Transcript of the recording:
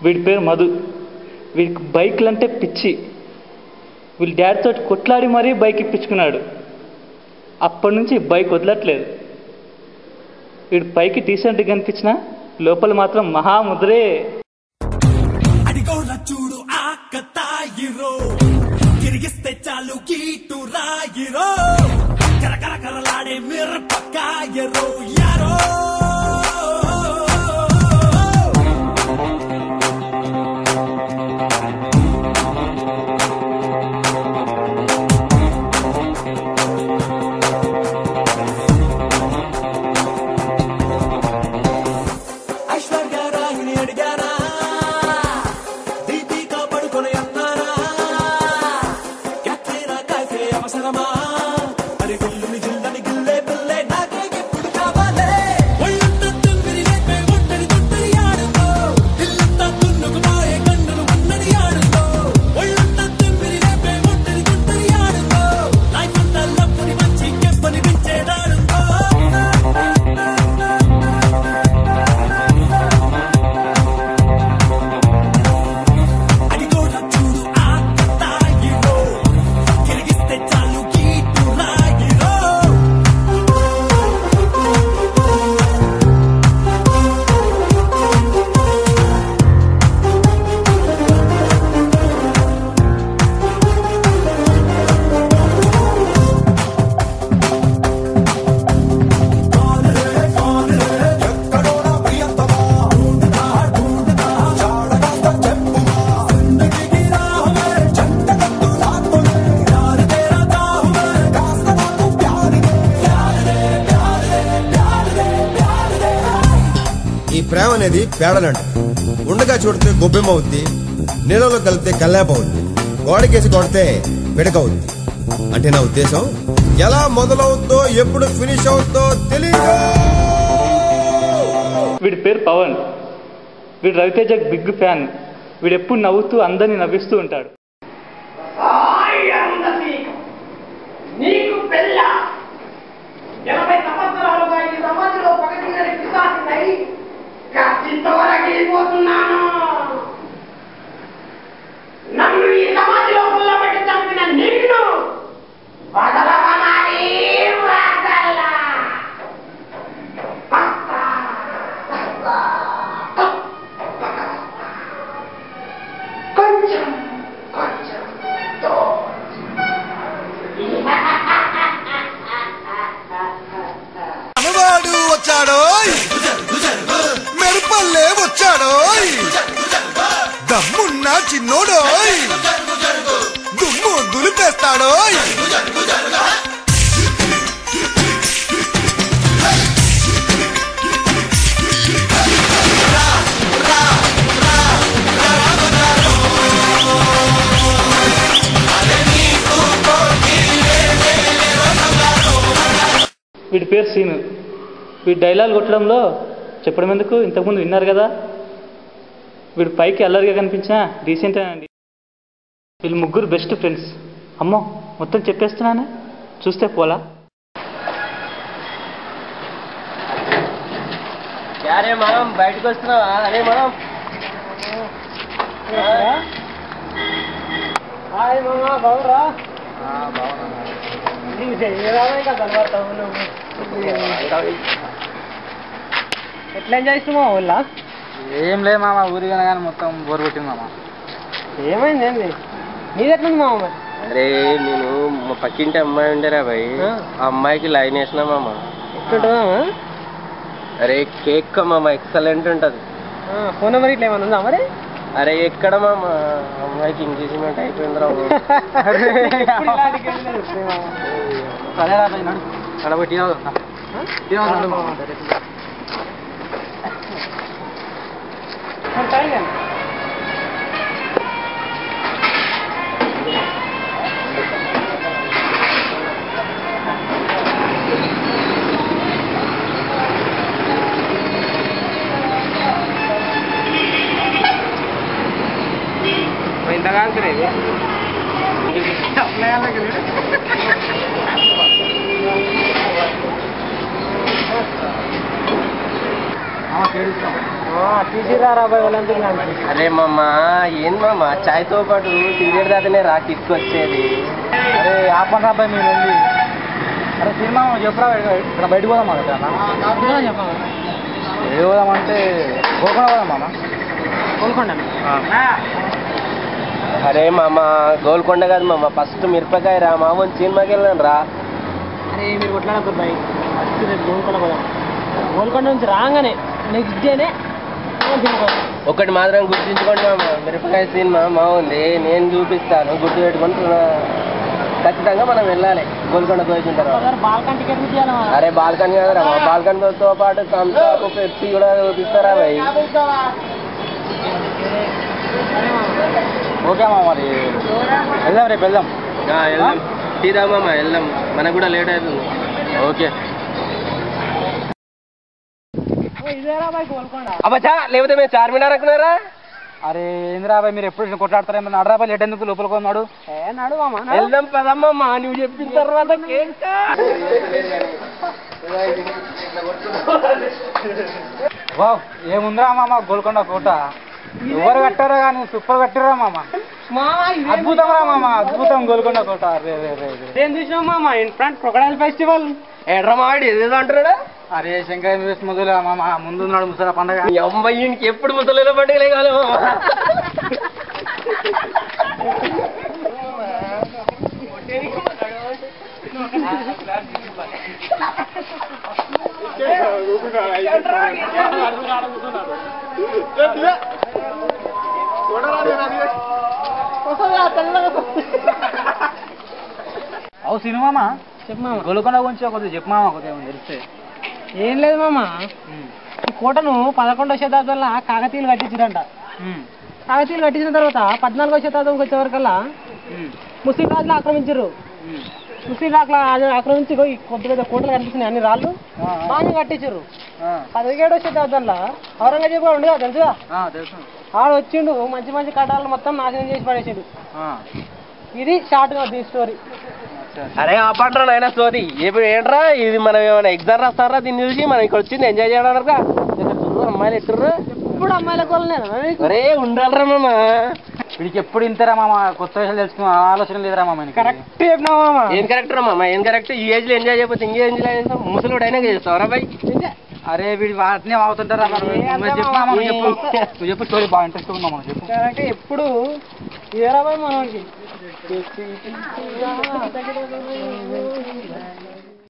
వీడి పేరు మధు. వీడికి బైక్లు అంటే పిచ్చి. వీళ్ళ డాడీతో కొట్లాడి మరీ బైక్ ఇప్పించుకున్నాడు. అప్పటి నుంచి బైక్ వదలట్లేదు. వీడు పైకి డీసెంట్గా కనిపించినా లోపల మాత్రం మహాముద్రే. చూడు ఆకతాయిరో తిరిగిస్తే చాలు గీటు రాయిరో కరకరకరలాడే మిరపకాయరో యారో. ఈ ప్రేమ అనేది పేడలంట. ఉండగా చూడితే గొబ్బెమ్మవుద్ది, నీళ్ళలో కలిపితే కల్లాపవుద్ది, గోడకేసి కొడితే పిడకవుద్ది. అంటే నా ఉద్దేశం ఎలా మొదలవుద్దో ఎప్పుడు ఫినిష్ అవుద్దో తెలియదు. వీడి పేరు పవన్. వీడు రవితేజ బిగ్ ఫ్యాన్. వీడు ఎప్పుడు నవ్వుతూ అందరినీ నవ్విస్తూ ఉంటాడు. నన్ను ఈ సమాధిలో పెట్టి చంపిన నిన్ను కొంచెం అనవాడు వచ్చాడో మెరుపల్లే వచ్చాడో దమ్మున్న చిన్నోడో దుమ్ము దులిపేస్తాడో. వీడి పేరు సీను. వీడి డైలాగ్ కొట్టడంలో చెప్పడం ఎందుకు, ఇంతకుముందు విన్నారు కదా. వీడు పైకి అల్లరిగా కనిపించినా డీసెంటేనండి. వీళ్ళు ముగ్గురు బెస్ట్ ఫ్రెండ్స్. అమ్మో మొత్తం చెప్పేస్తున్నానే, చూస్తే పోలా. యారే మనం బయటకు వస్తున్నావా? అరే మనం బాగురా ఎట్లా ఎంజాయ్ చేస్తున్నావా వాళ్ళ? ఏం లేదు మామ, ఊరిగా కానీ మొత్తం బోర్ కొట్టింది మామ. ఏమైంది ఏంది? నీది ఎట్లుంది మామ? అరే నేను మా పక్కింటి అమ్మాయి ఉండేరా భయ్, ఆ అమ్మాయికి లైన్ వేసినా మామ. ఎట్లుంటుందా? అరే కేక్ మామ ఎక్సలెంట్ ఉంటది. ఫోన్ నెంబర్ ఇట్లా ఏమన్నా ఉందా మరి? అరే ఎక్కడ మామ, అమ్మాయికి ఎంగేజ్మెంట్ అయిపోయిందిరా. ఇంతగా తీసిరారా బాయ్ వాళ్ళంతా అరే మామ ఏం మామ చాయ్తో పాటు సిగరెట్ దాతనే రా కిక్ వచ్చేది. అరే ఆపండి అబ్బాయి మీరు వెళ్ళి. అరే సినిమా చెప్పురా ఇక్కడ బయటకు పోదాం కదా చెప్పాలి. ఏ పోదామంటే గోల్కొండ పోదాం మామ. కోలుకోండి. అరే మామ గోల్కొండ కాదు మామ, ఫస్ట్ మిరపకాయ రా మామ సినిమాకి వెళ్ళాను రా. అరే మీరు కొట్లాడకూడదు బాయ్, ఫస్ట్ రేపు గోల్కొండ పోదాం. గోల్కొండ నుంచి రాగానే నెక్స్ట్ డేనే ఒకటి మాత్రం గుర్తించుకోండి మామ, మిరపకాయ సినిమా బాగుంది, నేను చూపిస్తాను, గుర్తు పెట్టుకొని ఖచ్చితంగా మనం వెళ్ళాలి గోల్కొండ పోయిన తర్వాత. బాల్కన్ టికెట్ చేయాలి. అరే బాల్కన్ కదరా, బాల్కన్తో పాటు థమ్స్అప్ పెప్సీ కూడా చూపిస్తారా భయ్? ఓకే మామ, మరి వెళ్దాం, రేపు వెళ్దాం. వెళ్దాం సీదా మామ, వెళ్దాం, మనకు కూడా లేట్ అవుతుంది. ఓకే ఇదేరా బాయ్ గోల్కొండ. అబ్బా లేకపోతే మేము చార్మినార్ అనుకున్నారా? అరే ఏంద్రాబాయ్ మీరు ఎప్పుడు కొట్లాడతారేమో, నడరాబాయ్ లేట్ ఎందుకు లోపలికి కొన్నాడు. నడు మామ. వెళ్దాం పదమ్మా, నువ్వు చెప్పిన తర్వాత వావ్ ఏముందిరా మామ గోల్కొండ కోట, ఎవరు కట్టారో కానీ సూపర్ కట్టారా మామ. అద్భుతం రా మామ, అద్భుతం గోల్కొండ కోట. ఏం చూసినావు మామ? In front crocodile festival. ఎడ్రమాడి ఏదో అంటున్నాడా? అరే శంకర్ మొదలు మామ, ముందున్నాడు ముసలా పండగ. ఈ అమ్మాయికి ఎప్పుడు ముసలిలో పండుగలే కాదు. అవు సినిమా చెప్పు మామ. గోల్కొండ గురించి కొద్దిగా చెప్పు మామ, కొద్దిగా తెలిస్తే. ఏం లేదు మామ, ఈ కోటను 11వ శతాబ్దంలో కాకతీయులు కట్టించారంట. కాకతీయులు కట్టించిన తర్వాత 14వ శతాబ్దంకి వచ్చే వరకల్లా ముస్లిం రాజులు ఆక్రమించారు. ముస్లిం రాజులు ఆక్రమించి ఈ కొత్త పెద్ద కోటలు కనిపిస్తున్నాయి, అన్ని రాళ్ళు బాగా కట్టించారు. 17వ శతాబ్దంలో ఔరంగజేబు ఉండగా తెలుసుగా, తెలుసు. ఆడు వచ్చిండు, మంచి మంచి కట్టాలను మొత్తం నాశనం చేసి పడేసిండు. ఇది షార్ట్ గా ఈ స్టోరీ. అరే ఆపంటారా నాయన స్టోరీ ఇప్పుడు ఏంట్రా ఇది? మనం ఏమైనా ఎగ్జామ్ రాస్తారా దీన్ని చూసి? మనం ఇక్కడ వచ్చింది ఎంజాయ్ చేయడానికి. అమ్మాయిలు ఎట్టుర్రా, ఇప్పుడు అమ్మాయిల కోళ్ళనే. అరే ఉండాలరా మామ, వీడికి ఎప్పుడు ఇంతరా మామ, కొత్త విషయాలు తెలుసుకున్న ఆలోచన లేదురా మామ. కరెక్ట్ చెప్పినావు మామ. ఏం కరెక్ట్ రా మామ, ఏం కరెక్ట్? ఈ ఏజ్ లో ఎంజాయ్ చేయకపోతే ఇంకే ఎంజాయ్ చేస్తాం? ముసలోడు అయినా చేస్తావరా బాయ్? అరే వీడి వాటినే అవుతుంటారా చెప్పు మామ, నువ్వు చెప్పు స్టోరీ బాగా ఇంట్రెస్ట్ ఉందా మనం చెప్పు. కరెక్ట్ ఎప్పుడు ఇదేరా బాయ్ మనకి.